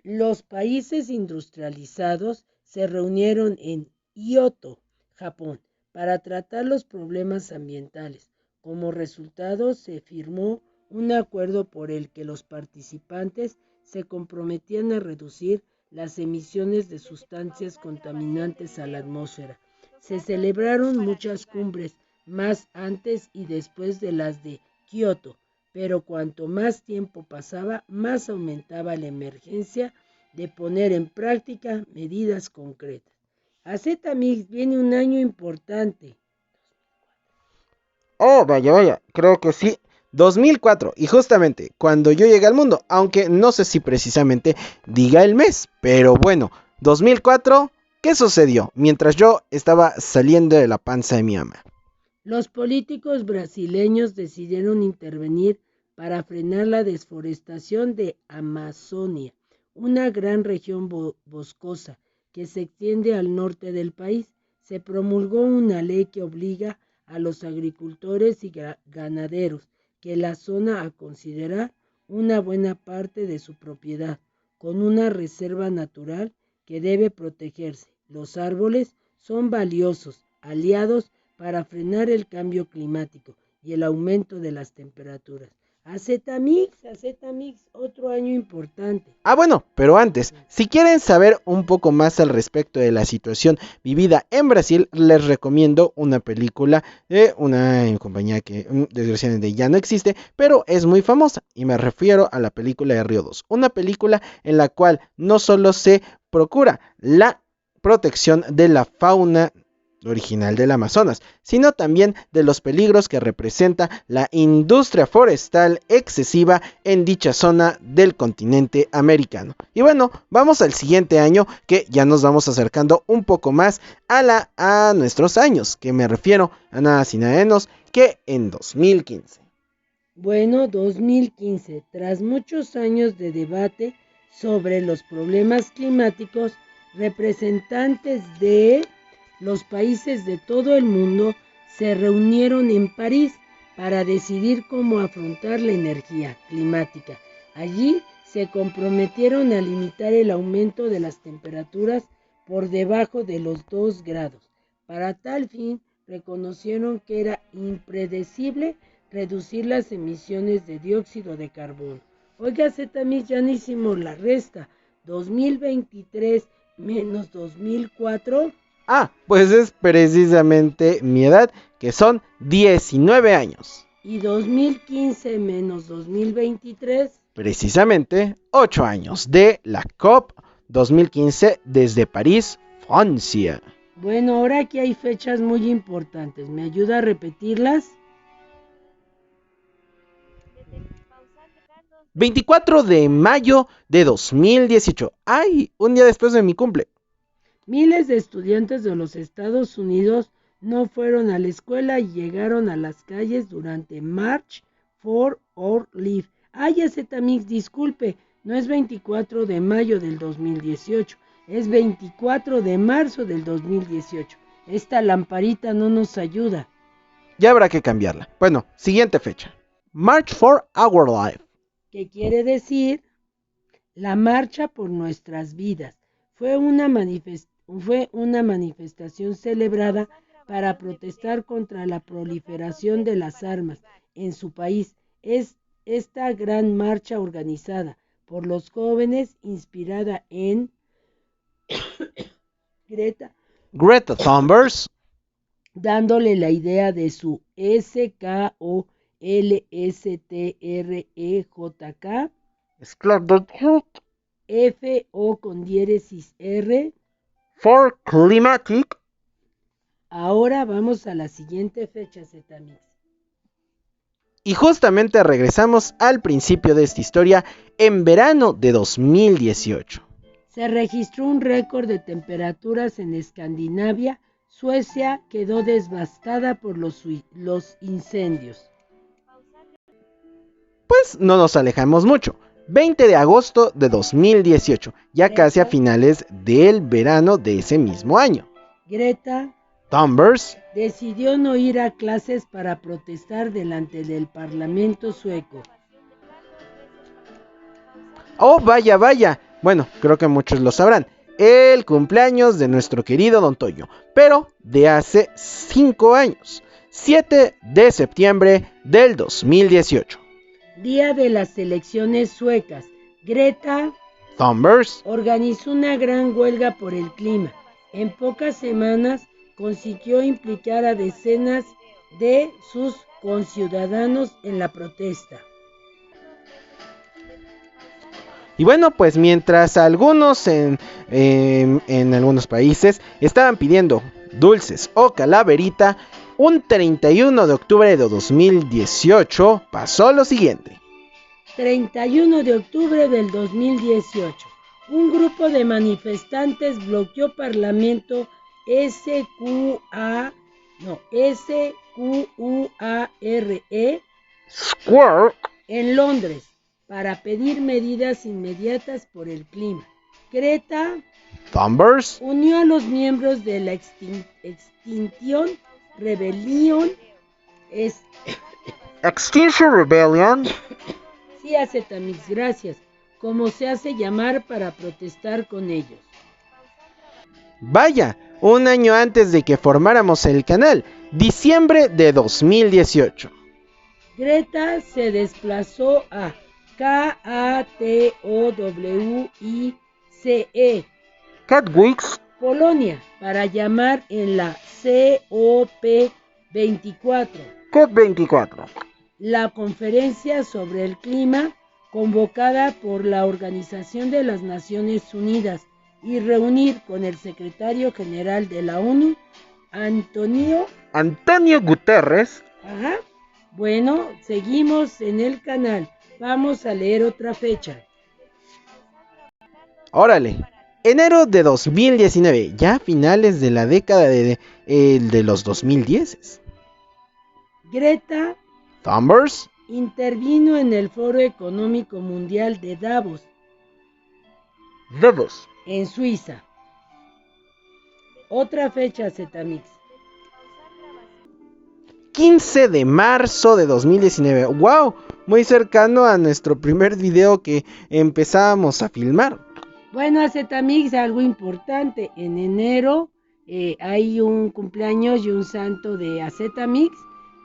Los países industrializados se reunieron en Kioto, Japón, para tratar los problemas ambientales. Como resultado, se firmó un acuerdo por el que los participantes se comprometían a reducir las emisiones de sustancias contaminantes a la atmósfera. Se celebraron muchas cumbres más antes y después de las de Kioto, pero cuanto más tiempo pasaba, más aumentaba la emergencia de poner en práctica medidas concretas. A ZMix viene un año importante. Oh, vaya, vaya, creo que sí. 2004, y justamente cuando yo llegué al mundo, aunque no sé si precisamente diga el mes, pero bueno, 2004, ¿qué sucedió mientras yo estaba saliendo de la panza de mi mamá? Los políticos brasileños decidieron intervenir para frenar la deforestación de Amazonia, una gran región boscosa que se extiende al norte del país. Se promulgó una ley que obliga a los agricultores y ganaderos que la zona a considerar una buena parte de su propiedad, con una reserva natural que debe protegerse. Los árboles son valiosos aliados para frenar el cambio climático y el aumento de las temperaturas. AZMix, otro año importante. Ah, bueno, pero antes, si quieren saber un poco más al respecto de la situación vivida en Brasil, les recomiendo una película de una compañía que desgraciadamente ya no existe, pero es muy famosa, y me refiero a la película de Río 2, una película en la cual no solo se procura la protección de la fauna original del Amazonas, sino también de los peligros que representa la industria forestal excesiva en dicha zona del continente americano. Y bueno, vamos al siguiente año, que ya nos vamos acercando un poco más a nuestros años, que me refiero a nada sin nada menos que en 2015. Bueno, 2015, tras muchos años de debate sobre los problemas climáticos, representantes de los países de todo el mundo se reunieron en París para decidir cómo afrontar la energía climática. Allí se comprometieron a limitar el aumento de las temperaturas por debajo de los 2 grados. Para tal fin, reconocieron que era impredecible reducir las emisiones de dióxido de carbono. Oiga, también ya no hicimos la resta. 2023 menos 2004. Ah, pues es precisamente mi edad, que son 19 años. Y 2015 menos 2023. Precisamente 8 años de la COP 2015 desde París, Francia. Bueno, ahora aquí hay fechas muy importantes. ¿Me ayuda a repetirlas? 24 de mayo de 2018. ¡Ay! Un día después de mi cumple. Miles de estudiantes de los Estados Unidos no fueron a la escuela y llegaron a las calles durante March for Our Life. Ay, Zetamix, disculpe, no es 24 de mayo del 2018, es 24 de marzo del 2018. Esta lamparita no nos ayuda. Ya habrá que cambiarla. Bueno, siguiente fecha. March for Our Life. ¿Qué quiere decir? La marcha por nuestras vidas. Fue una manifestación celebrada para protestar contra la proliferación de las armas en su país. Es esta gran marcha organizada por los jóvenes, inspirada en Greta Thunberg, dándole la idea de su SKOLSTREJK, FO con diéresis R, for Climatic. Ahora vamos a la siguiente fecha, Zetamix. Y justamente regresamos al principio de esta historia en verano de 2018. Se registró un récord de temperaturas en Escandinavia. Suecia quedó devastada por los incendios. Pues no nos alejamos mucho. 20 de agosto de 2018, ya casi a finales del verano de ese mismo año. Greta Thunberg decidió no ir a clases para protestar delante del Parlamento sueco. Oh, vaya, vaya. Bueno, creo que muchos lo sabrán. El cumpleaños de nuestro querido Don Toño, pero de hace 5 años, 7 de septiembre del 2018. Día de las elecciones suecas. Greta Thunberg organizó una gran huelga por el clima. En pocas semanas consiguió implicar a decenas de sus conciudadanos en la protesta. Y bueno, pues mientras algunos en algunos países estaban pidiendo dulces o calaverita, un 31 de octubre de 2018 pasó lo siguiente. 31 de octubre del 2018, un grupo de manifestantes bloqueó Parlamento SQUARE Square en Londres para pedir medidas inmediatas por el clima. Greta Thunberg unió a los miembros de la Extinction Rebellion. Extinction Rebellion. Sí, Azetamix, gracias. Como se hace llamar para protestar con ellos. Vaya, un año antes de que formáramos el canal, diciembre de 2018. Greta se desplazó a Katowice, Katowice, Polonia, para llamar en la COP24, COP24, la conferencia sobre el clima convocada por la Organización de las Naciones Unidas, y reunir con el secretario general de la ONU, Antonio Guterres. Ajá. Bueno, seguimos en el canal. Vamos a leer otra fecha. Órale, enero de 2019, ya finales de la década de los 2010. Greta Thunberg intervino en el Foro Económico Mundial de Davos, en Suiza. Otra fecha, Zetamix. 15 de marzo de 2019. ¡Wow! Muy cercano a nuestro primer video que empezábamos a filmar. Bueno, Zetamix, algo importante. En enero hay un cumpleaños y un santo de Zetamix.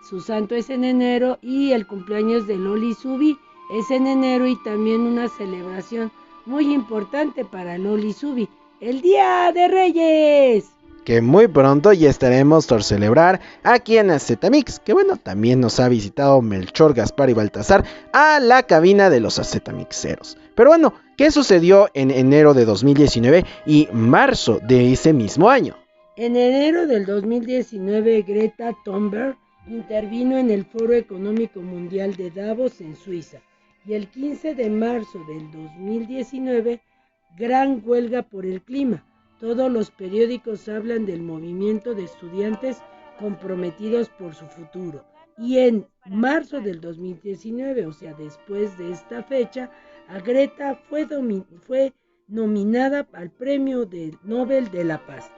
Su santo es en enero y el cumpleaños de Loli Subi es en enero, y también una celebración muy importante para Loli Subi, el Día de Reyes. Que muy pronto ya estaremos por celebrar aquí en Azetamix, que bueno, también nos ha visitado Melchor, Gaspar y Baltasar a la cabina de los Azetamixeros. Pero bueno, ¿qué sucedió en enero de 2019 y marzo de ese mismo año? En enero del 2019, Greta Thunberg intervino en el Foro Económico Mundial de Davos en Suiza, y el 15 de marzo del 2019, gran huelga por el clima. Todos los periódicos hablan del movimiento de estudiantes comprometidos por su futuro. Y en marzo del 2019, o sea, después de esta fecha, a Greta fue nominada al Premio Nobel de la Paz.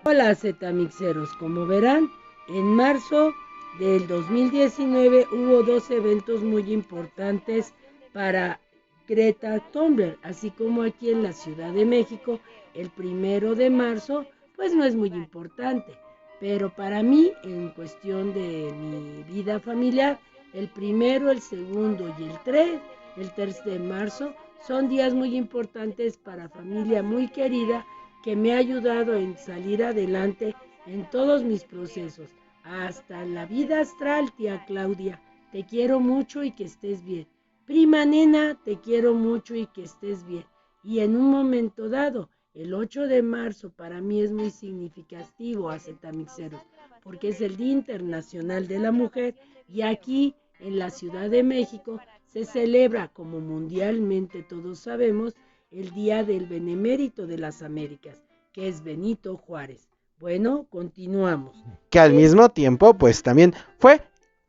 Hola, Zetamixeros, como verán, en marzo del 2019 hubo 2 eventos muy importantes para Greta Thunberg, así como aquí en la Ciudad de México, el 1 de marzo, pues no es muy importante, pero para mí, en cuestión de mi vida familiar, el 1, el 2 y el 3 de marzo, son días muy importantes para familia muy querida que me ha ayudado en salir adelante en todos mis procesos. Hasta la vida astral, tía Claudia, te quiero mucho y que estés bien. Prima nena, te quiero mucho y que estés bien. Y en un momento dado, el 8 de marzo para mí es muy significativo, Azetamixeros, porque es el Día Internacional de la Mujer, y aquí en la Ciudad de México se celebra, como mundialmente todos sabemos, el Día del Benemérito de las Américas, que es Benito Juárez. Bueno, continuamos. Que al mismo tiempo, pues también fue,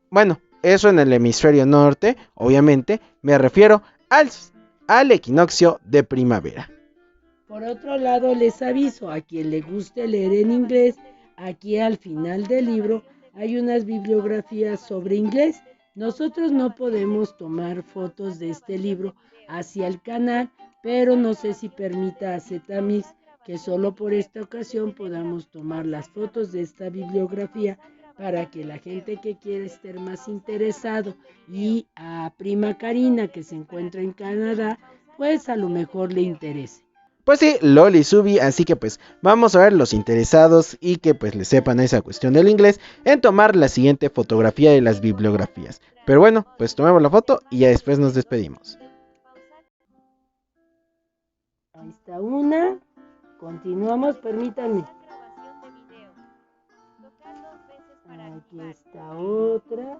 bueno, eso en el hemisferio norte, obviamente, me refiero al equinoccio de primavera. Por otro lado, les aviso, a quien le guste leer en inglés, aquí al final del libro hay unas bibliografías sobre inglés. Nosotros no podemos tomar fotos de este libro hacia el canal pero no sé si permita a Zetamix que solo por esta ocasión podamos tomar las fotos de esta bibliografía para que la gente que quiera estar más interesado y a prima Karina que se encuentra en Canadá, pues a lo mejor le interese. Pues sí, Loli Subi, así que pues vamos a ver los interesados y que pues le sepan esa cuestión del inglés en tomar la siguiente fotografía de las bibliografías. Pero bueno, pues tomemos la foto y ya después nos despedimos. Ahí está una, continuamos, permítanme. Aquí está otra,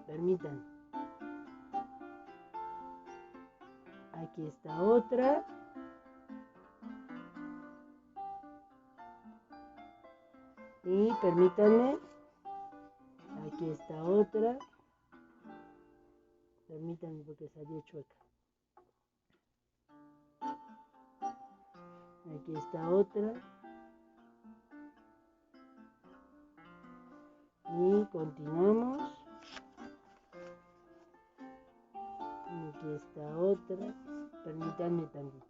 permítanme. Aquí está otra. Y permítanme. Aquí está otra. Permítanme porque salió chueca. Aquí está otra. Y continuamos. Aquí está otra. Permítanme tantito.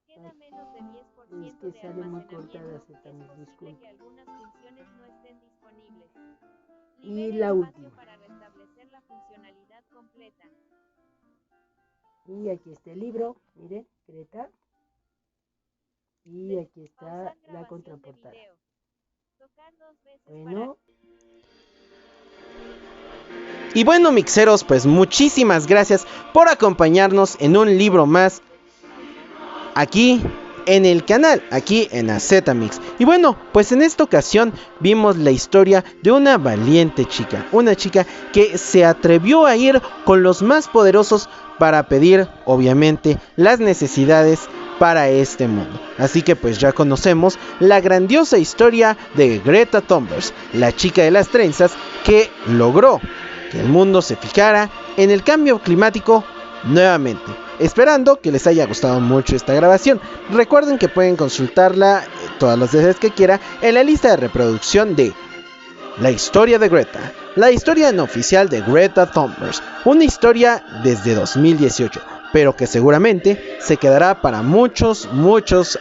Queda menos de 10% Es que de sale muy almacenamiento. cortada, Es Zetamix, posible disculpe. que algunas funciones no estén disponibles. Y Libere la espacio última. para restablecer la funcionalidad completa. Y aquí está el libro, mire, Greta. Y aquí está Pausar la grabación de contraportada. video. Tocar 2 veces Bueno, Y bueno, mixeros, pues muchísimas gracias por acompañarnos en un libro más aquí en el canal, aquí en Azetamix. Y bueno, pues en esta ocasión vimos la historia de una valiente chica, una chica que se atrevió a ir con los más poderosos para pedir, obviamente, las necesidades para este mundo. Así que pues ya conocemos la grandiosa historia de Greta Thunberg, la chica de las trenzas que logró que el mundo se fijara en el cambio climático nuevamente. Esperando que les haya gustado mucho esta grabación. Recuerden que pueden consultarla todas las veces que quieran en la lista de reproducción de La historia de Greta, la historia no oficial de Greta Thunberg, una historia desde 2018, pero que seguramente se quedará para muchos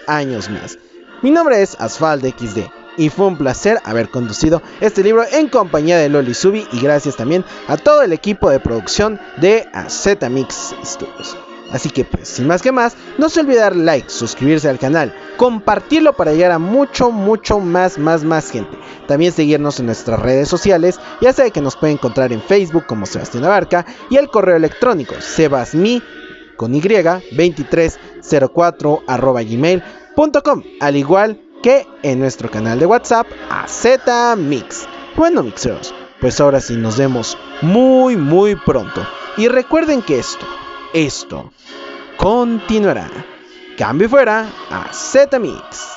años más. Mi nombre es Asfalde XD y fue un placer haber conducido este libro en compañía de Loli Subi y gracias también a todo el equipo de producción de Azetamix Studios. Así que pues, sin más que más, no se olvide dar like, suscribirse al canal, compartirlo para llegar a mucho más gente. También seguirnos en nuestras redes sociales, ya sabe que nos puede encontrar en Facebook como Sebastián Abarca y el correo electrónico sebasmi con y 2304@gmail.com, al igual que en nuestro canal de WhatsApp Azetamix. Bueno, mixeros, pues ahora sí nos vemos muy pronto. Y recuerden que esto continuará. Cambio fuera, Azetamix.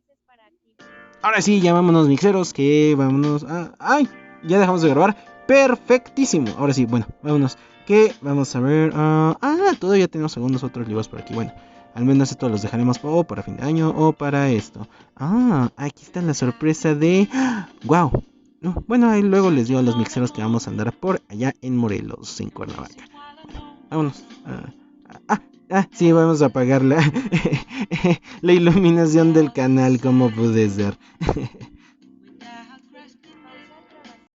veces para activar. Ahora sí, ya vámonos, mixeros, que vámonos a... ¡Ay! Ya dejamos de grabar. Perfectísimo. Ahora sí, bueno, vámonos. Que vamos a ver... todavía tenemos algunos otros libros por aquí. Bueno, al menos estos los dejaremos o para fin de año o para esto. Aquí está la sorpresa de... ¡Wow! No, bueno, ahí luego les digo a los mixeros que vamos a andar por allá en Morelos, en Cuernavaca. Bueno, vámonos. Sí, vamos a apagar la, la iluminación del canal, como puede ser.